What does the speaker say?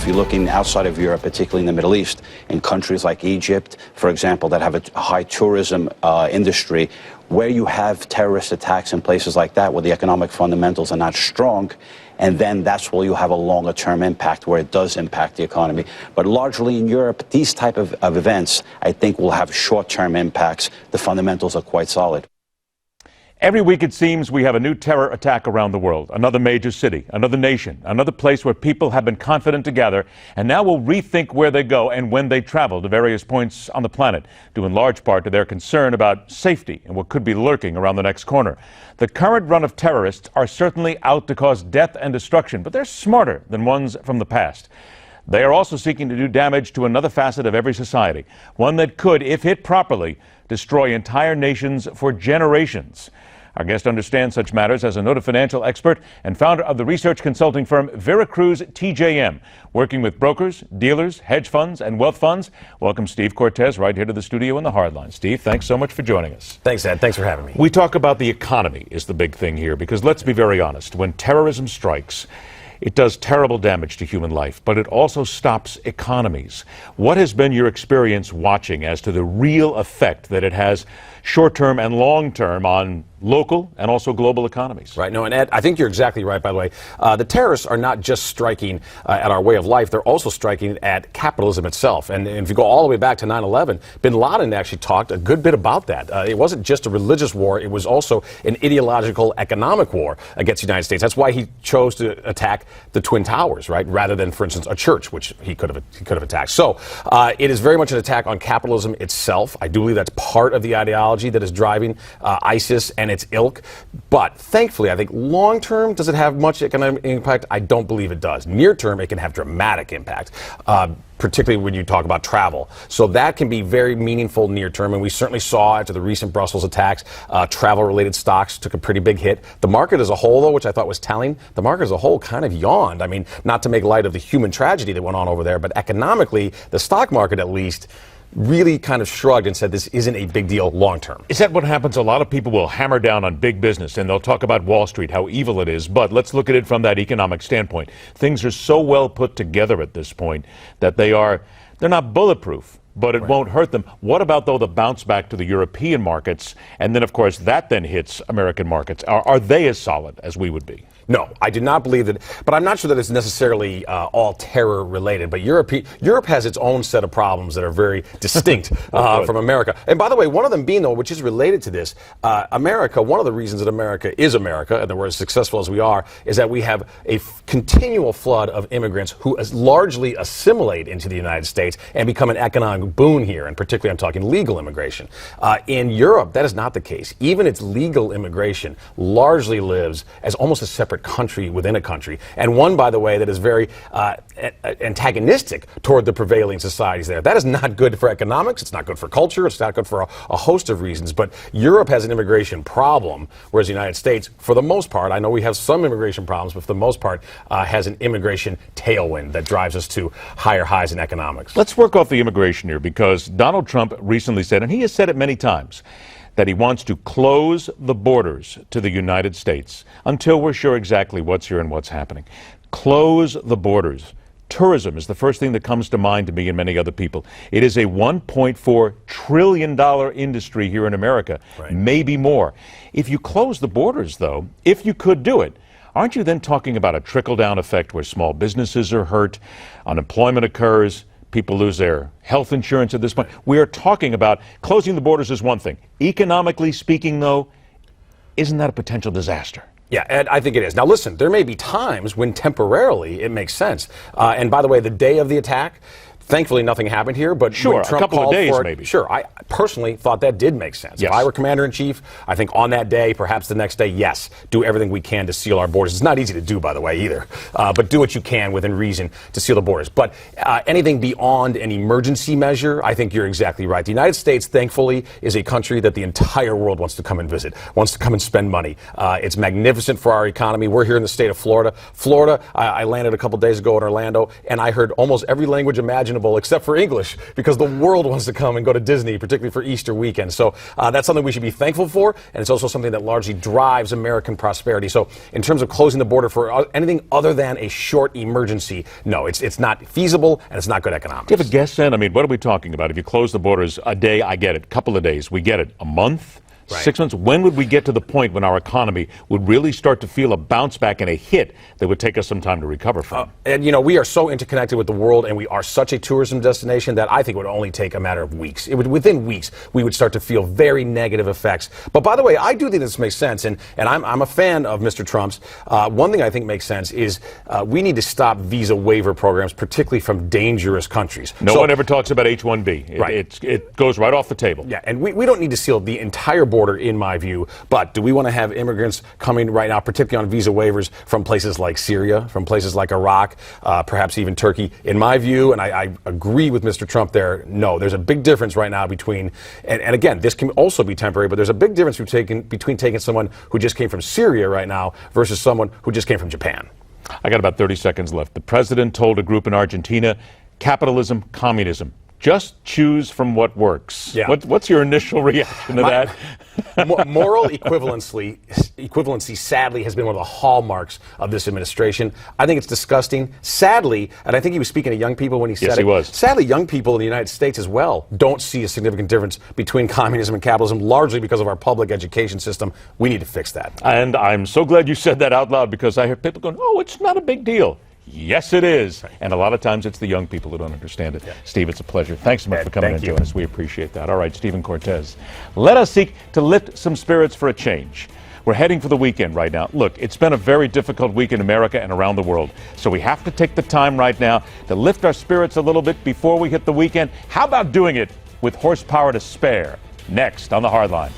if you're looking outside of Europe, particularly in the Middle East, in countries like Egypt, for example, that have a high tourism industry, where you have terrorist attacks in places like that, where the economic fundamentals are not strong, and then that's where you have a longer-term impact, where it does impact the economy. But largely in Europe, these type of events, I think, will have short-term impacts. The fundamentals are quite solid. Every week, it seems, we have a new terror attack around the world. Another major city, another nation, another place where people have been confident to gather, and now will rethink where they go and when they travel to various points on the planet, due in large part to their concern about safety and what could be lurking around the next corner. The current run of terrorists are certainly out to cause death and destruction, but they're smarter than ones from the past. They are also seeking to do damage to another facet of every society, one that could, if hit properly, destroy entire nations for generations. Our guest understands such matters as a noted financial expert and founder of the research consulting firm Veracruz TJM, working with brokers, dealers, hedge funds, and wealth funds. Welcome, Steve Cortes, right here to the studio in the Hardline. Steve, thanks so much for joining us. Thanks, Ed. Thanks for having me. We talk about the economy is the big thing here, because let's be very honest. When terrorism strikes, it does terrible damage to human life, but it also stops economies. What has been your experience watching as to the real effect that it has short-term and long-term on local and also global economies? Right. No, and Ed, I think you're exactly right, by the way. The terrorists are not just striking at our way of life. They're also striking at capitalism itself. And if you go all the way back to 9/11, bin Laden actually talked a good bit about that. It wasn't just a religious war. It was also an ideological economic war against the United States. That's why he chose to attack the Twin Towers, right, rather than, for instance, a church, which he could have attacked. So it is very much an attack on capitalism itself. I do believe that's part of the ideology that is driving ISIS and its ilk. But thankfully, I think long term, does it have much economic impact? I don't believe it does. Near term, it can have dramatic impact, particularly when you talk about travel. So that can be very meaningful near term. And we certainly saw after the recent Brussels attacks, travel related stocks took a pretty big hit. The market as a whole, though, which I thought was telling, the market as a whole kind of yawned. I mean, not to make light of the human tragedy that went on over there, but economically, the stock market at least really kind of shrugged and said this isn't a big deal long term. Is that what happens? A lot of people will hammer down on big business and they'll talk about Wall Street, how evil it is. But let's look at it from that economic standpoint. Things are so well put together at this point that they're not bulletproof, but it won't hurt them. What about, though, the bounce back to the European markets? And then, of course, that then hits American markets. Are they as solid as we would be? No, I do not believe that, but I'm not sure that it's necessarily all terror related. But Europe has its own set of problems that are very distinct from America. And by the way, one of them being, though, which is related to this, America, one of the reasons that America is America and that we're as successful as we are, is that we have a continual flood of immigrants who largely assimilate into the United States and become an economic boon here. And particularly, I'm talking legal immigration. In Europe, that is not the case. Even its legal immigration largely lives as almost a separate country within a country, and one, by the way, that is very antagonistic toward the prevailing societies there. That is not good for economics. It's not good for culture. It's not good for a host of reasons. But Europe has an immigration problem, whereas the United States, for the most part, I know we have some immigration problems, but for the most part, has an immigration tailwind that drives us to higher highs in economics. Let's work off the immigration here, because Donald Trump recently said, and he has said it many times, that he wants to close the borders to the United States until we're sure exactly what's here and what's happening. Close the borders. Tourism is the first thing that comes to mind to me and many other people. It is a $1.4 trillion industry here in America, maybe more. If you close the borders, though, if you could do it, aren't you then talking about a trickle-down effect where small businesses are hurt, unemployment occurs, people lose their health insurance at this point? We are talking about closing the borders is one thing. Economically speaking, though, isn't that a potential disaster? Yeah, Ed, I think it is. Now, listen, there may be times when temporarily it makes sense. And by the way, the day of the attack, thankfully, nothing happened here, but sure, when Trump a couple of days, for it, maybe. Sure, I personally thought that did make sense. Yes. If I were commander-in-chief, I think on that day, perhaps the next day, yes, do everything we can to seal our borders. It's not easy to do, by the way, either, but do what you can within reason to seal the borders. But anything beyond an emergency measure, I think you're exactly right. The United States, thankfully, is a country that the entire world wants to come and visit, wants to come and spend money. It's magnificent for our economy. We're here in the state of Florida. I landed a couple days ago in Orlando, and I heard almost every language imaginable imaginable except for English, because the world wants to come and go to Disney, particularly for Easter weekend. So that's something we should be thankful for, and it's also something that largely drives American prosperity. So in terms of closing the border for anything other than a short emergency, no, it's not feasible, and it's not good economics. Do you have a guess, then? I mean, what are we talking about? If you close the borders a day, I get it. Couple of days, we get it. A month? Right. 6 months? When would we get to the point when our economy would really start to feel a bounce back and a hit that would take us some time to recover from? And, you know, we are so interconnected with the world, and we are such a tourism destination that I think it would only take a matter of weeks. Within weeks, we would start to feel very negative effects. But by the way, I do think this makes sense, and I'm a fan of Mr. Trump's. One thing I think makes sense is we need to stop visa waiver programs, particularly from dangerous countries. No one ever talks about H-1B. It goes right off the table. Yeah, and we don't need to seal the entire border, in my view, but do we want to have immigrants coming right now, particularly on visa waivers, from places like Syria, from places like Iraq, perhaps even Turkey? In my view, and I agree with Mr. Trump there, no, there's a big difference right now between, and again, this can also be temporary, but there's a big difference between taking someone who just came from Syria right now versus someone who just came from Japan. I got about 30 seconds left. The president told a group in Argentina, capitalism, communism. Just choose from what works. Yeah. What's your initial reaction to that? Moral equivalency, sadly, has been one of the hallmarks of this administration. I think it's disgusting. Sadly, and I think he was speaking to young people when he said yes, he was. Sadly, young people in the United States as well don't see a significant difference between communism and capitalism, largely because of our public education system. We need to fix that. And I'm so glad you said that out loud, because I hear people going, oh, it's not a big deal. Yes, it is. Right. And a lot of times it's the young people who don't understand it. Yeah. Steve, it's a pleasure. Thanks so much for coming and joining us. We appreciate that. All right, Stephen Cortes. Let us seek to lift some spirits for a change. We're heading for the weekend right now. Look, it's been a very difficult week in America and around the world. So we have to take the time right now to lift our spirits a little bit before we hit the weekend. How about doing it with horsepower to spare? Next on The Hardline.